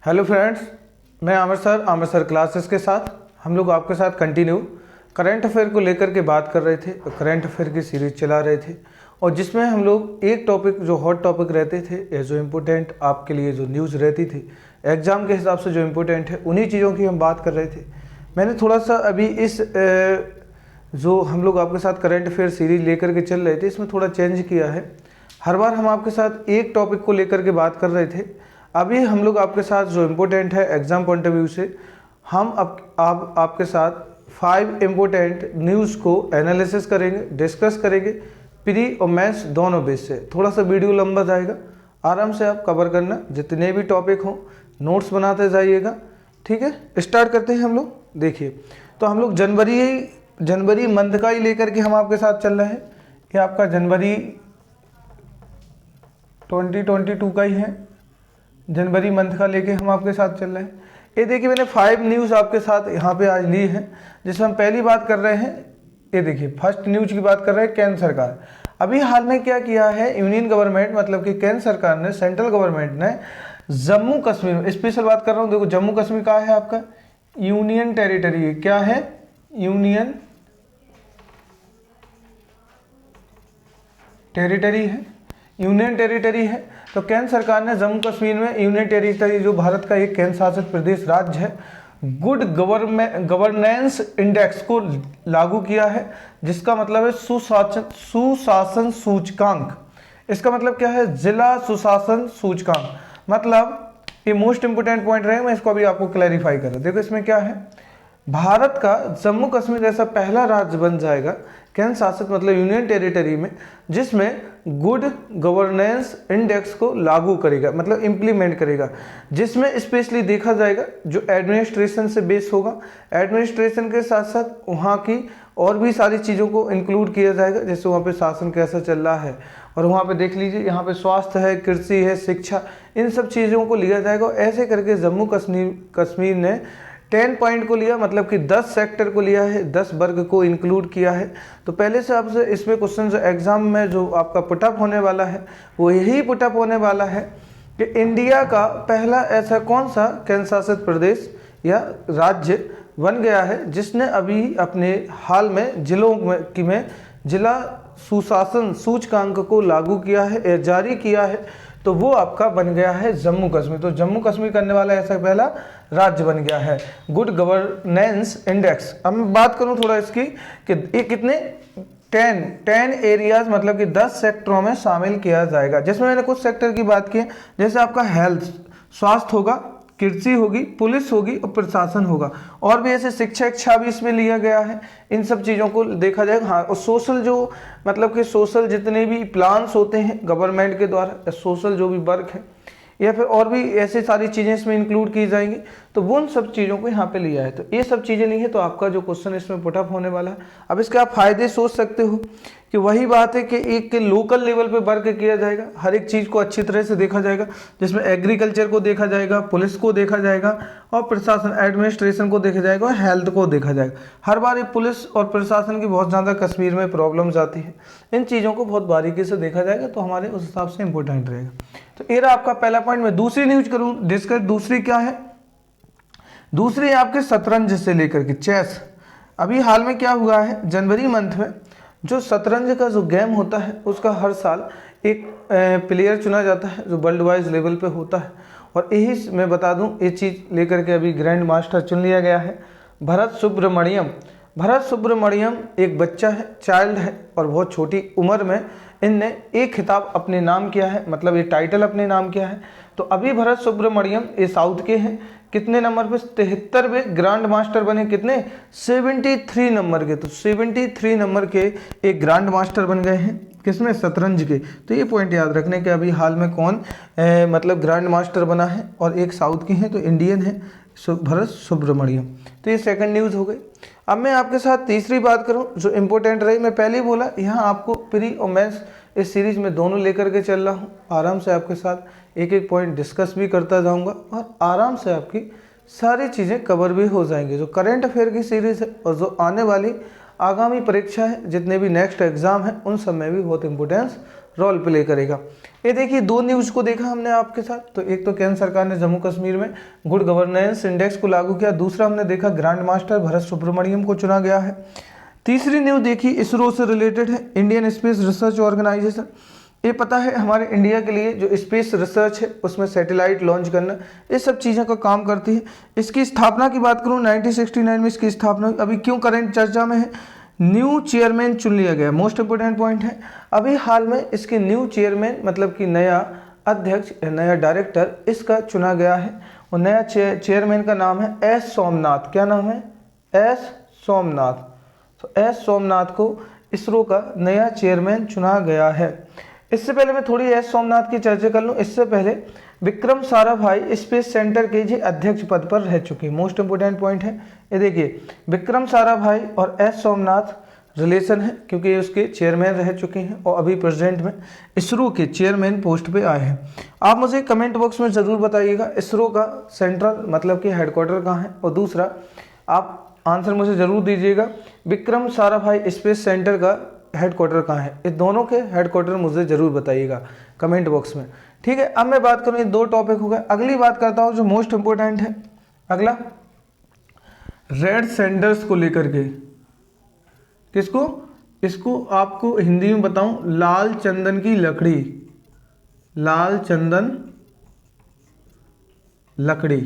Hello friends, मैं Aamir sir classes के साथ हम लोग आपके साथ कंटिन्यू करंट अफेयर को लेकर के बात कर रहे थे। करंट अफेयर की सीरीज चला रहे थे और जिसमें हम लोग एक टॉपिक जो हॉट टॉपिक रहते थे या जो इम्पोर्टेंट आपके लिए जो न्यूज़ रहती थी एग्ज़ाम के हिसाब से जो इम्पोर्टेंट है उन्हीं चीज़ों की हम बात कर रहे थे। मैंने थोड़ा सा अभी इस जो हम लोग आपके साथ करंट अफेयर सीरीज लेकर के चल रहे थे इसमें थोड़ा चेंज किया है। हर बार हम आपके साथ एक टॉपिक को लेकर के बात कर रहे थे। अभी हम लोग आपके साथ जो इम्पोर्टेंट है एग्ज़ाम पॉइंट ऑफ व्यू से हम आपके साथ 5 इम्पोर्टेंट न्यूज़ को एनालिसिस करेंगे, डिस्कस करेंगे प्री और मेंस दोनों बेस से। थोड़ा सा वीडियो लंबा जाएगा, आराम से आप कवर करना, जितने भी टॉपिक हों नोट्स बनाते जाइएगा। ठीक है, स्टार्ट करते हैं हम लोग। देखिए, तो हम लोग जनवरी मंथ का ही लेकर के हम आपके साथ चल रहे हैं। ये आपका जनवरी 2022 का ही है, जनवरी मंथ का लेके हम आपके साथ चल रहे हैं। ये देखिए, मैंने 5 न्यूज़ आपके साथ यहाँ पे आज ली है, जिसमें हम पहली बात कर रहे हैं। ये देखिए, फर्स्ट न्यूज़ की बात कर रहे हैं केंद्र सरकार। अभी हाल में क्या किया है यूनियन गवर्नमेंट, मतलब कि केंद्र सरकार ने, सेंट्रल गवर्नमेंट ने जम्मू कश्मीर में, स्पेशल बात कर रहा हूँ। देखो, जम्मू कश्मीर कहाँ है आपका, यूनियन टेरिटरी है। क्या है, यूनियन टेरिटरी है, यूनियन टेरिटरी है। तो केंद्र सरकार ने जम्मू कश्मीर में यूनियन टेरिटरी, जो भारत का एक केंद्र शासित प्रदेश राज्य है, गुड गवर्नेंस इंडेक्स को लागू किया है, जिसका मतलब है सुशासन सूचकांक। इसका मतलब क्या है, जिला सुशासन सूचकांक। मतलब ये मोस्ट इंपोर्टेंट पॉइंट रहे, मैं इसको अभी आपको क्लैरिफाई कर रहा हूं। देखो, इसमें क्या है, भारत का जम्मू कश्मीर ऐसा पहला राज्य बन जाएगा केंद्र शासित मतलब यूनियन टेरिटरी में, जिसमें गुड गवर्नेंस इंडेक्स को लागू करेगा, मतलब इंप्लीमेंट करेगा, जिसमें स्पेशली देखा जाएगा जो एडमिनिस्ट्रेशन से बेस होगा। एडमिनिस्ट्रेशन के साथ साथ वहाँ की और भी सारी चीज़ों को इंक्लूड किया जाएगा, जैसे वहाँ पे शासन कैसा चल रहा है, और वहाँ पे देख लीजिए यहाँ पे स्वास्थ्य है, कृषि है, शिक्षा, इन सब चीज़ों को लिया जाएगा। ऐसे करके जम्मू कश्मीर ने 10 पॉइंट को लिया, मतलब कि 10 सेक्टर को लिया है, 10 वर्ग को इंक्लूड किया है। तो पहले से आपसे इसमें क्वेश्चन एग्जाम में जो आपका पुटअप होने वाला है वो यही पुटअप होने वाला है कि इंडिया का पहला ऐसा कौन सा केंद्र शासित प्रदेश या राज्य बन गया है जिसने अभी अपने हाल में जिलों में जिला सुशासन सूचकांक को लागू किया है, जारी किया है। तो वो आपका बन गया है जम्मू कश्मीर। तो जम्मू कश्मीर करने वाला ऐसा पहला राज्य बन गया है गुड गवर्नेंस इंडेक्स। अब मैं बात करूं थोड़ा इसकी कि ये कितने 10 एरियाज, मतलब कि 10 सेक्टरों में शामिल किया जाएगा, जिसमें मैंने कुछ सेक्टर की बात की है, जैसे आपका हेल्थ, स्वास्थ्य होगा, कृषि होगी, पुलिस होगी और प्रशासन होगा, और भी ऐसे शिक्षा भी इसमें लिया गया है। इन सब चीज़ों को देखा जाएगा। हाँ, और सोशल जो मतलब कि सोशल जितने भी प्लान्स होते हैं गवर्नमेंट के द्वारा, सोशल जो भी वर्क है या फिर और भी ऐसी सारी चीज़ें इसमें इंक्लूड की जाएंगी, तो वो उन सब चीज़ों को यहाँ पे लिया है। तो ये सब चीज़ें नहीं है, तो आपका जो क्वेश्चन इसमें पुटअप होने वाला है। अब इसके आप फायदे सोच सकते हो कि वही बात है कि एक लोकल लेवल पे वर्क किया जाएगा, हर एक चीज़ को अच्छी तरह से देखा जाएगा, जिसमें एग्रीकल्चर को देखा जाएगा, पुलिस को देखा जाएगा, और प्रशासन एडमिनिस्ट्रेशन को देखा जाएगा, और हेल्थ को देखा जाएगा। हर बार ये पुलिस और प्रशासन की बहुत ज़्यादा कश्मीर में प्रॉब्लम्स आती है, इन चीज़ों को बहुत बारीकी से देखा जाएगा, तो हमारे उस हिसाब से इंपॉर्टेंट रहेगा। तो ये रहा आपका पहला पॉइंट। मैं दूसरी न्यूज करूँ डिस्कस। दूसरी क्या है, दूसरी आपके शतरंज से लेकर के चेस। अभी हाल में क्या हुआ है, जनवरी मंथ में जो शतरंज का जो गेम होता है उसका हर साल एक प्लेयर चुना जाता है जो वर्ल्ड वाइज लेवल पे होता है, और यही मैं बता दूं ये चीज़ लेकर के अभी ग्रैंड मास्टर चुन लिया गया है भरत सुब्रमण्यम एक बच्चा है, चाइल्ड है, और बहुत छोटी उम्र में इनने एक खिताब अपने नाम किया है, मतलब ये टाइटल अपने नाम किया है। तो अभी भरत सुब्रमण्यम ये साउथ के हैं, कितने नंबर पे, 73वें ग्रैंड मास्टर बने, कितने, 73 नंबर के। तो 73 नंबर के एक ग्रैंड मास्टर बन गए हैं, किसमें, शतरंज के। तो ये पॉइंट याद रखने के अभी हाल में कौन मतलब ग्रैंड मास्टर बना है, और एक साउथ की हैं तो इंडियन है भरत सुब्रमण्यम। तो ये सेकंड न्यूज़ हो गई। अब मैं आपके साथ तीसरी बात करूं जो इम्पोर्टेंट रही, मैं पहले ही बोला यहाँ आपको प्री और मेंस इस सीरीज में दोनों लेकर के चल रहा हूँ। आराम से आपके साथ एक एक पॉइंट डिस्कस भी करता जाऊँगा, और आराम से आपकी सारी चीज़ें कवर भी हो जाएंगी। जो करंट अफेयर की सीरीज़ है और जो आने वाली आगामी परीक्षा है, जितने भी नेक्स्ट एग्ज़ाम है, उन सब में भी बहुत इंपॉर्टेंस रोल प्ले करेगा। ये देखिए दो न्यूज़ को देखा हमने आपके साथ। तो एक तो केंद्र सरकार ने जम्मू कश्मीर में गुड गवर्नेंस इंडेक्स को लागू किया, दूसरा हमने देखा ग्रैंड मास्टर भरत सुब्रमण्यम को चुना गया है। तीसरी न्यूज़ देखी इसरो से रिलेटेड है, इंडियन स्पेस रिसर्च ऑर्गेनाइजेशन। ये पता है हमारे इंडिया के लिए जो स्पेस रिसर्च है उसमें सैटेलाइट लॉन्च करना, ये सब चीज़ों का काम करती है। इसकी स्थापना की बात करूँ 1969 में इसकी स्थापना हुई। अभी क्यों करंट चर्चा में है, न्यू चेयरमैन चुन लिया गया, मोस्ट इंपोर्टेंट पॉइंट है। अभी हाल में इसके न्यू चेयरमैन मतलब कि नया अध्यक्ष, नया डायरेक्टर इसका चुना गया है और नया चेयरमैन का नाम है एस सोमनाथ। क्या नाम है? एस सोमनाथ। तो एस सोमनाथ को इसरो का नया चेयरमैन चुना गया है। इससे पहले मैं थोड़ी एस सोमनाथ की चर्चा कर लूँ। इससे पहले विक्रम साराभाई स्पेस सेंटर के जी अध्यक्ष पद पर रह चुके, मोस्ट इंपोर्टेंट पॉइंट है। ये देखिए विक्रम साराभाई और एस सोमनाथ रिलेशन है क्योंकि ये उसके चेयरमैन रह चुके हैं और अभी प्रेजेंट में इसरो के चेयरमैन पोस्ट पे आए हैं। आप मुझे कमेंट बॉक्स में ज़रूर बताइएगा इसरो का सेंट्रल मतलब कि हेडक्वार्टर कहाँ है, और दूसरा आप आंसर मुझे ज़रूर दीजिएगा विक्रम साराभाई स्पेस सेंटर का हेडक्वार्टर कहाँ है। इस दोनों के हेडक्वार्टर मुझे ज़रूर बताइएगा कमेंट बॉक्स में, ठीक है। अब मैं बात करूँ, ये दो टॉपिक हो गए। अगली बात करता हूँ जो मोस्ट इंपोर्टेंट है, अगला रेड सैंडर्स को लेकर के। किसको? इसको आपको हिंदी में बताऊं, लाल चंदन की लकड़ी, लाल चंदन लकड़ी।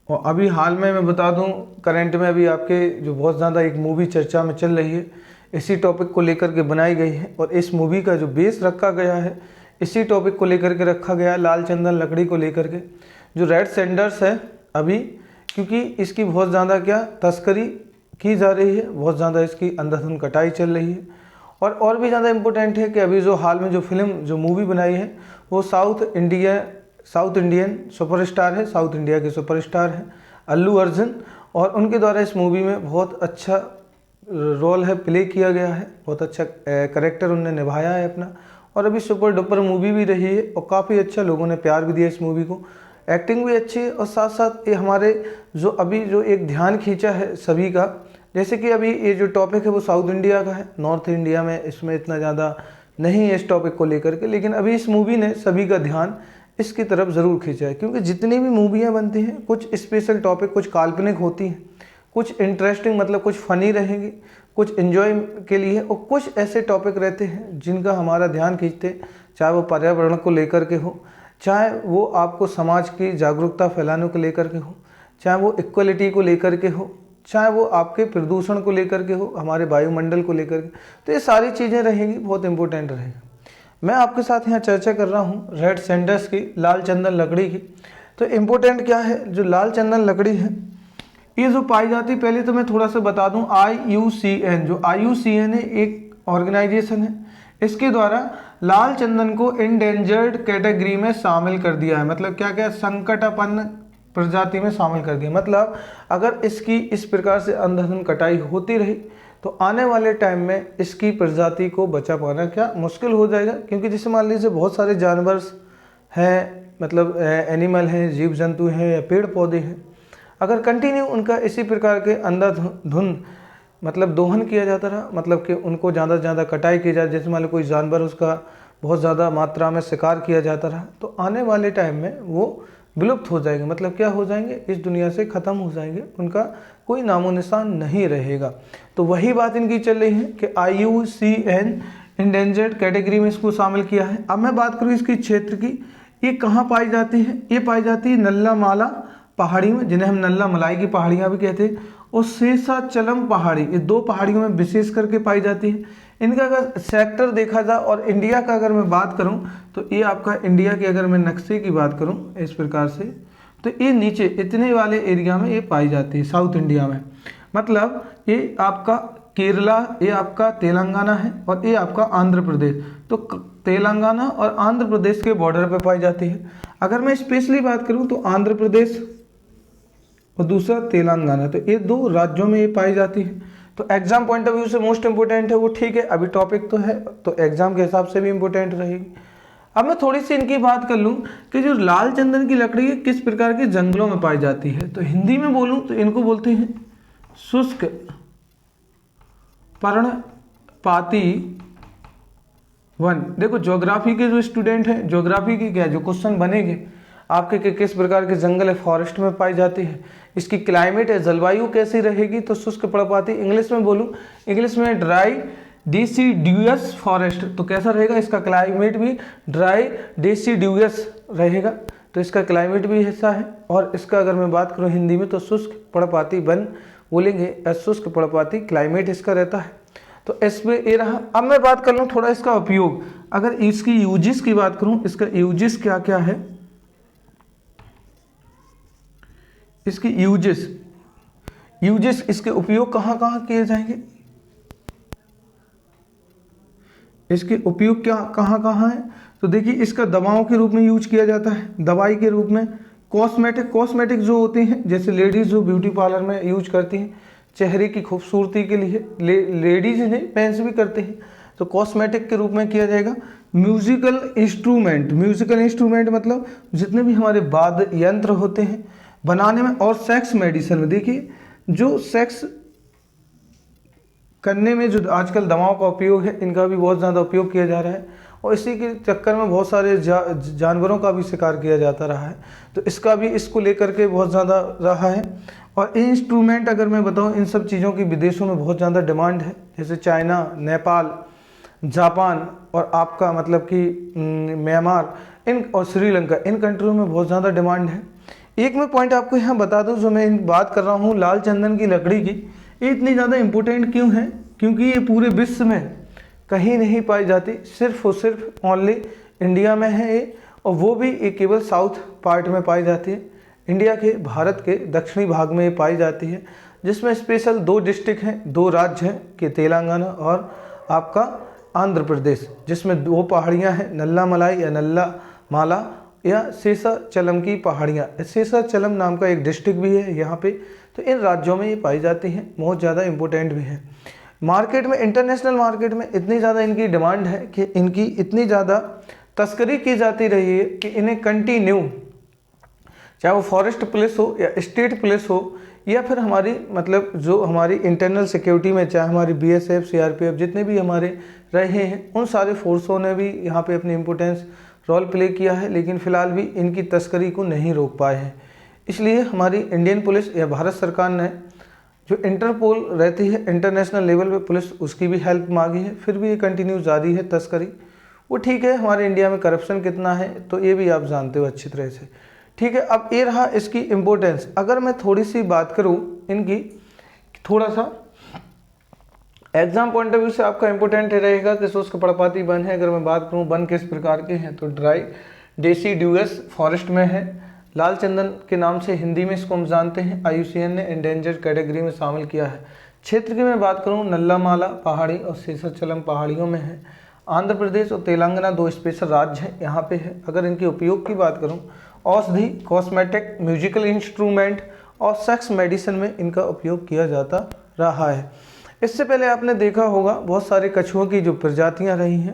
और अभी हाल में मैं बता दूं करंट में अभी आपके जो बहुत ज़्यादा एक मूवी चर्चा में चल रही है, इसी टॉपिक को लेकर के बनाई गई है और इस मूवी का जो बेस रखा गया है इसी टॉपिक को लेकर के रखा गया है, लाल चंदन लकड़ी को लेकर के। जो रेड सैंडर्स है अभी, क्योंकि इसकी बहुत ज़्यादा क्या तस्करी की जा रही है, बहुत ज़्यादा इसकी अंधाधुंध कटाई चल रही है। और भी ज़्यादा इम्पोर्टेंट है कि अभी जो हाल में जो फिल्म जो मूवी बनाई है वो साउथ इंडियन सुपरस्टार है, साउथ इंडिया के सुपरस्टार हैं अल्लू अर्जुन, और उनके द्वारा इस मूवी में बहुत अच्छा रोल है प्ले किया गया है, बहुत अच्छा करेक्टर उन्होंने निभाया है अपना, और अभी सुपर डुपर मूवी भी रही है और काफ़ी अच्छा लोगों ने प्यार भी दिया इस मूवी को, एक्टिंग भी अच्छी है। और साथ साथ ये हमारे जो अभी जो एक ध्यान खींचा है सभी का, जैसे कि अभी ये जो टॉपिक है वो साउथ इंडिया का है, नॉर्थ इंडिया में इसमें इतना ज़्यादा नहीं है इस टॉपिक को लेकर के, लेकिन अभी इस मूवी ने सभी का ध्यान इसकी तरफ ज़रूर खींचा है। क्योंकि जितनी भी मूवियाँ बनती हैं कुछ स्पेशल टॉपिक, कुछ काल्पनिक होती हैं, कुछ इंटरेस्टिंग मतलब कुछ फ़नी रहेंगी, कुछ एंजॉय के लिए, और कुछ ऐसे टॉपिक रहते हैं जिनका हमारा ध्यान खींचते, चाहे वो पर्यावरण को लेकर के हो, चाहे वो आपको समाज की जागरूकता फैलाने को लेकर के हो, चाहे वो इक्वलिटी को लेकर के हो, चाहे वो आपके प्रदूषण को लेकर के हो, हमारे वायुमंडल को लेकर के, तो ये सारी चीज़ें रहेंगी, बहुत इंपॉर्टेंट रहेगा। मैं आपके साथ यहाँ चर्चा कर रहा हूँ रेड सैंडर्स की, लाल चंदन लकड़ी की। तो इम्पोर्टेंट क्या है, जो लाल चंदन लकड़ी है ये जो पाई जाती है, पहले तो मैं थोड़ा सा बता दूं, IUCN, जो IUCN है एक ऑर्गेनाइजेशन है, इसके द्वारा लाल चंदन को इंडेंजर्ड कैटेगरी में शामिल कर दिया है। मतलब क्या क्या, संकटापन्न प्रजाति में शामिल कर दिया। मतलब अगर इसकी इस प्रकार से अंधाधुंध कटाई होती रही तो आने वाले टाइम में इसकी प्रजाति को बचा पाना क्या मुश्किल हो जाएगा। क्योंकि जैसे मान लीजिए बहुत सारे जानवर हैं, मतलब एनिमल हैं, जीव जंतु हैं या पेड़ पौधे हैं, अगर कंटिन्यू उनका इसी प्रकार के अंधाधुंध मतलब दोहन किया जाता रहा, मतलब कि उनको ज़्यादा से ज़्यादा कटाई की जाए, जैसे मान लो कोई जानवर उसका बहुत ज़्यादा मात्रा में शिकार किया जाता रहा, तो आने वाले टाइम में वो विलुप्त हो जाएंगे। मतलब क्या हो जाएंगे, इस दुनिया से ख़त्म हो जाएंगे, उनका कोई नामो निशान नहीं रहेगा। तो वही बात इनकी चल रही है कि IUCN इंडेंजर्ड कैटेगरी में इसको शामिल किया है। अब मैं बात करूँ इसकी क्षेत्र की, ये कहाँ पाई जाती है, ये पाई जाती है नल्लामाला पहाड़ी में, जिन्हें हम नल्ला मलाई की पहाड़ियाँ भी कहते हैं, और शेषाचलम पहाड़ी, ये दो पहाड़ियों में विशेष करके पाई जाती है। इनका अगर सेक्टर देखा जाए और इंडिया का अगर मैं बात करूं तो ये आपका इंडिया के अगर मैं नक्शे की बात करूं इस प्रकार से, तो ये नीचे इतने वाले एरिया में ये पाई जाती है साउथ इंडिया में। मतलब ये आपका केरला, ये आपका तेलंगाना है और ये आपका आंध्र प्रदेश। तो तेलंगाना और आंध्र प्रदेश के बॉर्डर पर पाई जाती है। अगर मैं स्पेशली बात करूं तो आंध्र प्रदेश और दूसरा तेलंगाना, तो ये दो राज्यों में ये पाई जाती है। तो एग्जाम पॉइंट ऑफ व्यू से मोस्ट इंपोर्टेंट है वो, ठीक है, अभी टॉपिक तो है तो एग्जाम के हिसाब से भी इंपोर्टेंट रहेगी। अब मैं थोड़ी सी इनकी बात कर लूँ कि जो लाल चंदन की लकड़ी है किस प्रकार के जंगलों में पाई जाती है। तो हिंदी में बोलूँ तो इनको बोलते हैं शुष्क पर्णपाती 1। देखो ज्योग्राफी के जो स्टूडेंट हैं, ज्योग्राफी की क्या जो क्वेश्चन बनेंगे आपके कि किस प्रकार के जंगल है फॉरेस्ट में पाई जाती है, इसकी क्लाइमेट है जलवायु कैसी रहेगी, तो शुष्क पर्णपाती, इंग्लिश में बोलूँ इंग्लिश में ड्राई डेसिडुअस फॉरेस्ट, तो कैसा रहेगा इसका क्लाइमेट भी ड्राई डेसिडुअस रहेगा, तो इसका क्लाइमेट भी ऐसा है। और इसका अगर मैं बात करूँ हिंदी में तो शुष्क पर्णपाती वन बोलेंगे, शुष्क पर्णपाती क्लाइमेट इसका रहता है। तो इस पे ये रहा। अब मैं बात कर लूँ थोड़ा इसका उपयोग, अगर इसकी यूजेस की बात करूँ, इसका यूजेस क्या क्या है, इसकी यूजेस इसके उपयोग कहाँ कहाँ किए जाएंगे, इसके उपयोग क्या कहाँ कहाँ है, तो देखिए इसका दवाओं के रूप में यूज किया जाता है, दवाई के रूप में, कॉस्मेटिक जो होती हैं जैसे लेडीज जो ब्यूटी पार्लर में यूज करती हैं चेहरे की खूबसूरती के लिए, लेडीज ने मेंस भी करते हैं, तो कॉस्मेटिक के रूप में किया जाएगा। म्यूजिकल इंस्ट्रूमेंट मतलब जितने भी हमारे वाद्य यंत्र होते हैं बनाने में, और सेक्स मेडिसिन में, देखिए जो सेक्स करने में जो आजकल दवाओं का उपयोग है इनका भी बहुत ज़्यादा उपयोग किया जा रहा है, और इसी के चक्कर में बहुत सारे जानवरों का भी शिकार किया जाता रहा है, तो इसका भी इसको लेकर के बहुत ज़्यादा रहा है। और इंस्ट्रूमेंट अगर मैं बताऊं इन सब चीज़ों की विदेशों में बहुत ज़्यादा डिमांड है, जैसे चाइना, नेपाल, जापान और आपका मतलब कि म्यांमार इन और श्रीलंका, इन कंट्रियों में बहुत ज़्यादा डिमांड है। एक मैं पॉइंट आपको यहाँ बता दूँ, जो मैं बात कर रहा हूँ लाल चंदन की लकड़ी की, ये इतनी ज़्यादा इम्पोर्टेंट क्यों है, क्योंकि ये पूरे विश्व में कहीं नहीं पाई जाती, सिर्फ और सिर्फ ओनली इंडिया में है ये, और वो भी ये केवल साउथ पार्ट में पाई जाती है, इंडिया के भारत के दक्षिणी भाग में ये पाई जाती है, जिसमें स्पेशल 2 डिस्ट्रिक्ट हैं, 2 राज्य हैं कि तेलंगाना और आपका आंध्र प्रदेश, जिसमें 2 पहाड़ियाँ हैं, नल्ला मलाई या नल्ला माला या शेषाचलम की पहाड़ियाँ, शेषाचलम नाम का एक डिस्ट्रिक्ट भी है यहाँ पे, तो इन राज्यों में ये पाई जाती हैं, बहुत ज़्यादा इम्पोर्टेंट भी है। मार्केट में, इंटरनेशनल मार्केट में इतनी ज़्यादा इनकी डिमांड है कि इनकी इतनी ज़्यादा तस्करी की जाती रही है कि इन्हें कंटिन्यू, चाहे वो फॉरेस्ट पुलिस हो या स्टेट पुलिस हो या फिर हमारी मतलब जो हमारी इंटरनल सिक्योरिटी में, चाहे हमारी BSF, CRPF जितने भी हमारे रहे हैं, उन सारे फोर्सों ने भी यहाँ पे अपनी इम्पोर्टेंस रोल प्ले किया है, लेकिन फ़िलहाल भी इनकी तस्करी को नहीं रोक पाए हैं। इसलिए हमारी इंडियन पुलिस या भारत सरकार ने जो इंटरपोल रहती है इंटरनेशनल लेवल पे पुलिस, उसकी भी हेल्प मांगी है, फिर भी ये कंटिन्यू जारी है तस्करी। वो ठीक है, हमारे इंडिया में करप्शन कितना है तो ये भी आप जानते हो अच्छी तरह से, ठीक है। अब ये रहा इसकी इम्पोर्टेंस। अगर मैं थोड़ी सी बात करूँ इनकी, थोड़ा सा एग्जाम पॉइंट ऑफ व्यू से आपका इंपॉर्टेंट रहेगा कि शुष्क पर्णपाती वन है। अगर मैं बात करूँ वन किस प्रकार के हैं, तो ड्राई डेसिडुअस फॉरेस्ट में है, लाल चंदन के नाम से हिंदी में इसको हम जानते हैं, IUCN ने एंडेंजर्ड कैटेगरी में शामिल किया है। क्षेत्र की मैं बात करूँ नल्लामाला पहाड़ी और शेषाचलम पहाड़ियों में है। आंध्र प्रदेश और तेलंगाना 2 स्पेशल राज्य हैं यहाँ पे है। अगर इनके उपयोग की बात करूँ, औषधि, कॉस्मेटिक, म्यूजिकल इंस्ट्रूमेंट और सेक्स मेडिसिन में इनका उपयोग किया जाता रहा है। इससे पहले आपने देखा होगा बहुत सारे कछुओं की जो प्रजातियाँ रही हैं,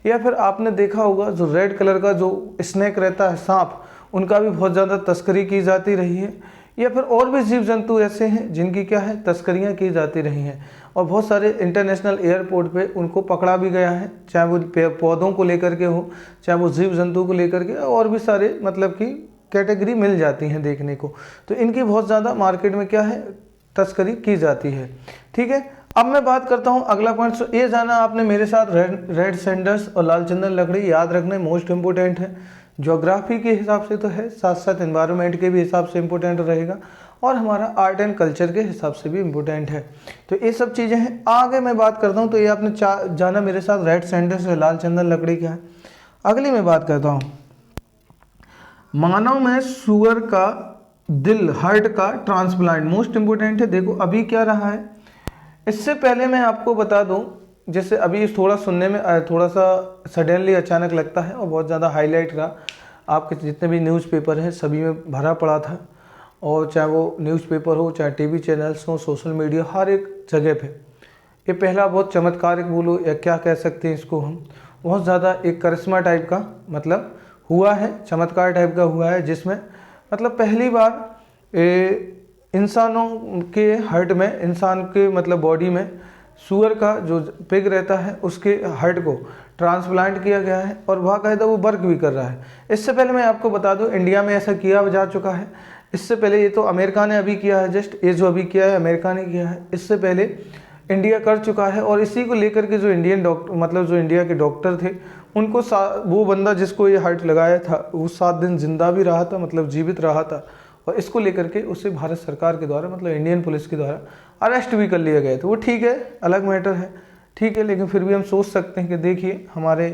या फिर आपने देखा होगा जो रेड कलर का जो स्नेक रहता है, सांप, उनका भी बहुत ज़्यादा तस्करी की जाती रही है, या फिर और भी जीव जंतु ऐसे हैं जिनकी क्या है तस्करियाँ की जाती रही हैं, और बहुत सारे इंटरनेशनल एयरपोर्ट पे उनको पकड़ा भी गया है, चाहे वो पौधों को लेकर के हो, चाहे वो जीव जंतु को लेकर के, और भी सारे मतलब कि कैटेगरी मिल जाती हैं देखने को। तो इनकी बहुत ज़्यादा मार्केट में क्या है तस्करी की जाती है, ठीक है। अब मैं बात करता हूँ अगला पॉइंट। ये जाना आपने मेरे साथ रेड सैंडल्स और लाल चंदन लकड़ी याद रखने मोस्ट इंपोर्टेंट है, ज्योग्राफी के हिसाब से तो है, साथ साथ एनवायरनमेंट के भी हिसाब से इम्पोर्टेंट रहेगा, और हमारा आर्ट एंड कल्चर के हिसाब से भी इम्पोर्टेंट है। तो ये सब चीज़ें हैं। आगे मैं बात करता हूँ, तो ये आपने जाना मेरे साथ रेड सैंडल्स और लाल चंदन लकड़ी क्या है। अगली मैं बात करता हूँ मानव में सुअर का दिल, हार्ट का ट्रांसप्लांट, मोस्ट इंपोर्टेंट है। देखो अभी क्या रहा है, इससे पहले मैं आपको बता दूं, जैसे अभी थोड़ा सुनने में थोड़ा सा सडनली अचानक लगता है, और बहुत ज़्यादा हाईलाइट रहा, आपके जितने भी न्यूज़पेपर हैं सभी में भरा पड़ा था, और चाहे वो न्यूज़पेपर हो, चाहे TV चैनल्स हो, सोशल मीडिया, हर एक जगह पे ये पहला बहुत चमत्कारिक बोलो या क्या कह सकते हैं इसको हम, बहुत ज़्यादा एक करिश्मा टाइप का मतलब हुआ है, चमत्कार टाइप का हुआ है, जिसमें मतलब पहली बार इंसानों के हार्ट में, इंसान के मतलब बॉडी में सुअर का जो पिग रहता है उसके हार्ट को ट्रांसप्लांट किया गया है और बाकायदा वो वर्क भी कर रहा है। इससे पहले मैं आपको बता दूं, इंडिया में ऐसा किया जा चुका है। इससे पहले ये तो अमेरिका ने अभी किया है, जस्ट ये जो अभी किया है अमेरिका ने किया है, इससे पहले इंडिया कर चुका है। और इसी को लेकर के जो इंडियन डॉक्टर, मतलब जो इंडिया के डॉक्टर थे, उनको वो बंदा जिसको ये हार्ट लगाया था वो 7 दिन जिंदा भी रहा था, मतलब जीवित रहा था। और इसको लेकर के उसे भारत सरकार के द्वारा, मतलब इंडियन पुलिस के द्वारा अरेस्ट भी कर लिया गया था। वो ठीक है, अलग मैटर है, ठीक है, लेकिन फिर भी हम सोच सकते हैं कि देखिए हमारे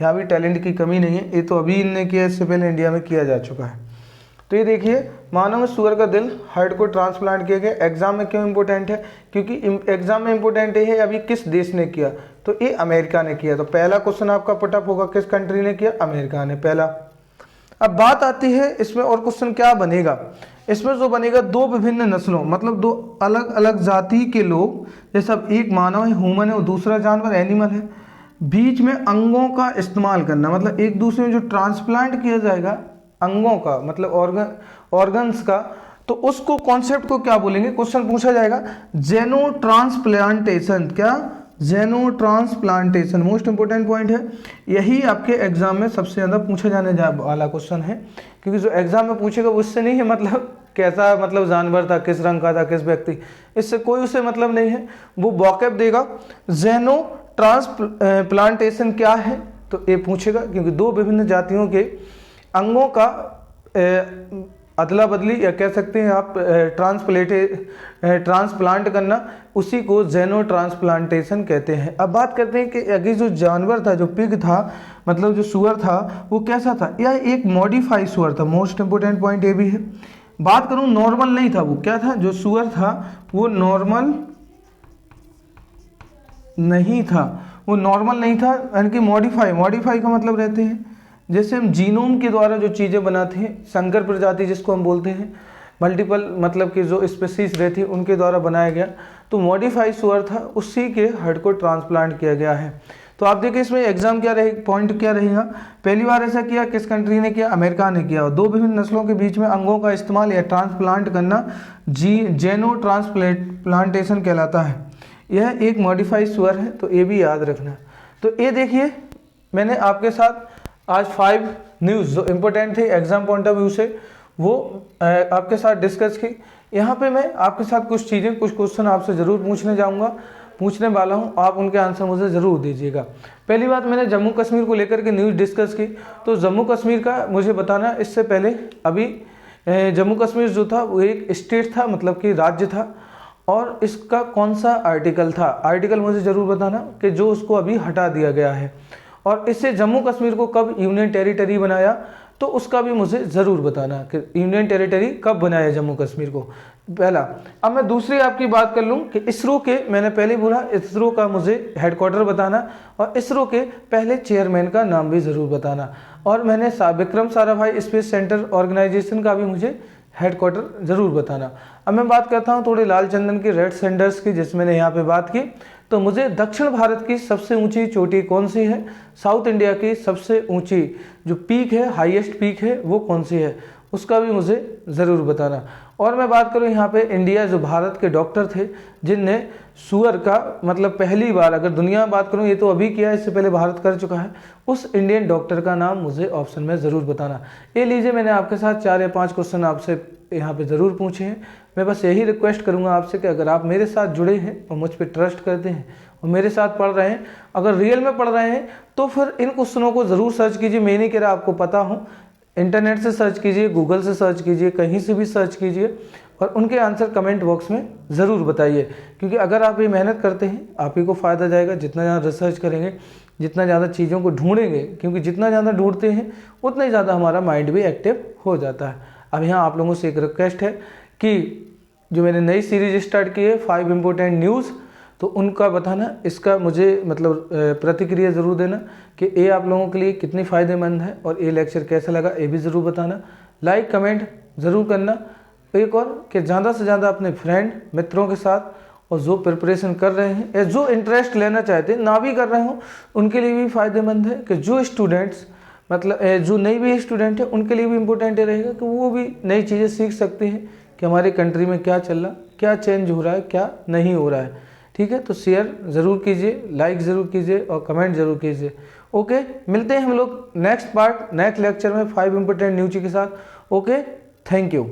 यहाँ भी टैलेंट की कमी नहीं है। ये तो अभी इनने किया, इससे पहले इंडिया में किया जा चुका है। तो ये देखिए, मानव में सुअर का दिल हार्ट को ट्रांसप्लांट किया गया। एग्जाम में क्यों इंपॉर्टेंट है? क्योंकि एग्जाम में इंपॉर्टेंट है अभी किस देश ने किया, तो ये अमेरिका ने किया। तो पहला क्वेश्चन आपका पुटअप होगा, किस कंट्री ने किया? अमेरिका ने पहला। अब बात आती है इसमें और क्वेश्चन क्या बनेगा, इसमें जो बनेगा दो विभिन्न नस्लों, मतलब दो अलग अलग जाति के लोग, जैसे अब एक मानव है, ह्यूमन है, और दूसरा जानवर एनिमल है, बीच में अंगों का इस्तेमाल करना, मतलब एक दूसरे में जो ट्रांसप्लांट किया जाएगा अंगों का, मतलब ऑर्गन्स का, तो उसको कॉन्सेप्ट को क्या बोलेंगे? क्वेश्चन पूछा जाएगा जेनो ट्रांसप्लांटेशन। क्या? जेनो ट्रांसप्लांटेशन मोस्ट इंपोर्टेंट पॉइंट है। यही आपके एग्जाम में सबसे ज़्यादा पूछा जाने वाला क्वेश्चन है, क्योंकि जो एग्जाम में पूछेगा उससे नहीं है मतलब कैसा, मतलब जानवर था, किस रंग का था, किस व्यक्ति, इससे कोई उसे मतलब नहीं है। वो वोकैब देगा जेनो ट्रांसप्लांटेशन क्या है, तो ये पूछेगा, क्योंकि दो विभिन्न जातियों के अंगों का अदला बदली, या कह सकते हैं आप ट्रांसप्लांट करना, उसी को जेनो ट्रांसप्लांटेशन कहते हैं। अब बात करते हैं कि अगर जो जानवर था, जो पिग था, मतलब जो सुअर था, वो कैसा था? यह एक मॉडिफाइड सुअर था। मोस्ट इंपोर्टेंट पॉइंट ये भी है। बात करूं नॉर्मल नहीं था, वो क्या था? जो सुअर था वो नॉर्मल नहीं था, वो नॉर्मल नहीं था, यानी कि मॉडिफाई का मतलब रहते हैं जैसे हम जीनोम के द्वारा जो चीज़ें बनाते हैं, संकर प्रजाति जिसको हम बोलते हैं, मल्टीपल मतलब कि जो स्पेसीज रहती है उनके द्वारा बनाया गया, तो मॉडिफाइड सुअर था, उसी के हार्ट को ट्रांसप्लांट किया गया है। तो आप देखिए इसमें एग्जाम क्या रहेगा, पॉइंट क्या रहेगा? पहली बार ऐसा किया किस कंट्री ने किया? अमेरिका ने किया। और दो विभिन्न नस्लों के बीच में अंगों का इस्तेमाल या ट्रांसप्लांट करना जेनो ट्रांसप्लांटेशन कहलाता है। यह एक मॉडिफाइड सुअर है, तो ये भी याद रखना। तो ये देखिए मैंने आपके साथ आज 5 न्यूज़ जो इम्पोर्टेंट थी एग्जाम पॉइंट ऑफ व्यू से, वो आपके साथ डिस्कस की। यहाँ पे मैं आपके साथ कुछ चीज़ें, कुछ क्वेश्चन आपसे ज़रूर पूछने वाला हूँ, आप उनके आंसर मुझे ज़रूर दीजिएगा। पहली बात, मैंने जम्मू कश्मीर को लेकर के न्यूज़ डिस्कस की, तो जम्मू कश्मीर का मुझे बताना। इससे पहले अभी जम्मू कश्मीर जो था वो एक स्टेट था, मतलब कि राज्य था, और इसका कौन सा आर्टिकल था? आर्टिकल मुझे ज़रूर बताना कि जो उसको अभी हटा दिया गया है। और इससे जम्मू कश्मीर को कब यूनियन टेरिटरी बनाया, तो उसका भी मुझे ज़रूर बताना कि यूनियन टेरिटरी कब बनाया जम्मू कश्मीर को, पहला। अब मैं दूसरी आपकी बात कर लूँ कि इसरो के, मैंने पहले बोला इसरो का मुझे हेडक्वार्टर बताना, और इसरो के पहले चेयरमैन का नाम भी ज़रूर बताना। और मैंने Vikram Sarabhai space centre organisation का भी मुझे हेडक्वार्टर ज़रूर बताना। अब मैं बात करता हूँ थोड़े लालचंदन की, रेड सैंडर्स की, जिस मैंने यहाँ पे बात की। तो मुझे दक्षिण भारत की सबसे ऊंची चोटी कौन सी है? साउथ इंडिया की सबसे ऊंची जो पीक है, हाईएस्ट पीक है, वो कौन सी है? उसका भी मुझे ज़रूर बताना। और मैं बात करूँ यहाँ पे इंडिया, जो भारत के डॉक्टर थे जिनने सुअर का, मतलब पहली बार, अगर दुनिया में बात करूँ, ये तो अभी किया है, इससे पहले भारत कर चुका है, उस इंडियन डॉक्टर का नाम मुझे ऑप्शन में ज़रूर बताना। ये लीजिए, मैंने आपके साथ 4 या 5 क्वेश्चन आपसे यहाँ पे ज़रूर पूछे हैं। मैं बस यही रिक्वेस्ट करूँगा आपसे कि अगर आप मेरे साथ जुड़े हैं और मुझ पर ट्रस्ट करते हैं और मेरे साथ पढ़ रहे हैं, अगर रियल में पढ़ रहे हैं, तो फिर इन क्वेश्चनों को ज़रूर सर्च कीजिए। मैं नहीं कह रहा आपको पता हो, इंटरनेट से सर्च कीजिए, गूगल से सर्च कीजिए, कहीं से भी सर्च कीजिए, और उनके आंसर कमेंट बॉक्स में ज़रूर बताइए। क्योंकि अगर आप ये मेहनत करते हैं, आप ही को फ़ायदा जाएगा। जितना ज़्यादा रिसर्च करेंगे, जितना ज़्यादा चीज़ों को ढूंढेंगे, क्योंकि जितना ज़्यादा ढूंढते हैं उतना ही ज़्यादा हमारा माइंड भी एक्टिव हो जाता है। अब यहाँ आप लोगों से एक रिक्वेस्ट है कि जो मैंने नई सीरीज स्टार्ट की है 5 इम्पोर्टेंट न्यूज़, तो उनका बताना, इसका मुझे मतलब प्रतिक्रिया ज़रूर देना कि ये आप लोगों के लिए कितनी फ़ायदेमंद है और ये लेक्चर कैसा लगा, ये भी ज़रूर बताना। लाइक कमेंट ज़रूर करना। एक और कि ज़्यादा से ज़्यादा अपने फ्रेंड मित्रों के साथ, और जो प्रिपरेशन कर रहे हैं या जो इंटरेस्ट लेना चाहते हैं, ना भी कर रहे हो, उनके लिए भी फ़ायदेमंद है। कि जो स्टूडेंट्स, मतलब जो नई भी स्टूडेंट है, उनके लिए भी इम्पोर्टेंट रहेगा कि वो भी नई चीज़ें सीख सकते हैं कि हमारे कंट्री में क्या चल रहा, क्या चेंज हो रहा है, क्या नहीं हो रहा है। ठीक है, तो शेयर ज़रूर कीजिए, लाइक ज़रूर कीजिए और कमेंट ज़रूर कीजिए। ओके, मिलते हैं हम लोग नेक्स्ट पार्ट नेक्स्ट लेक्चर में 5 इंपॉर्टेंट न्यूज के साथ। Okay, thank you.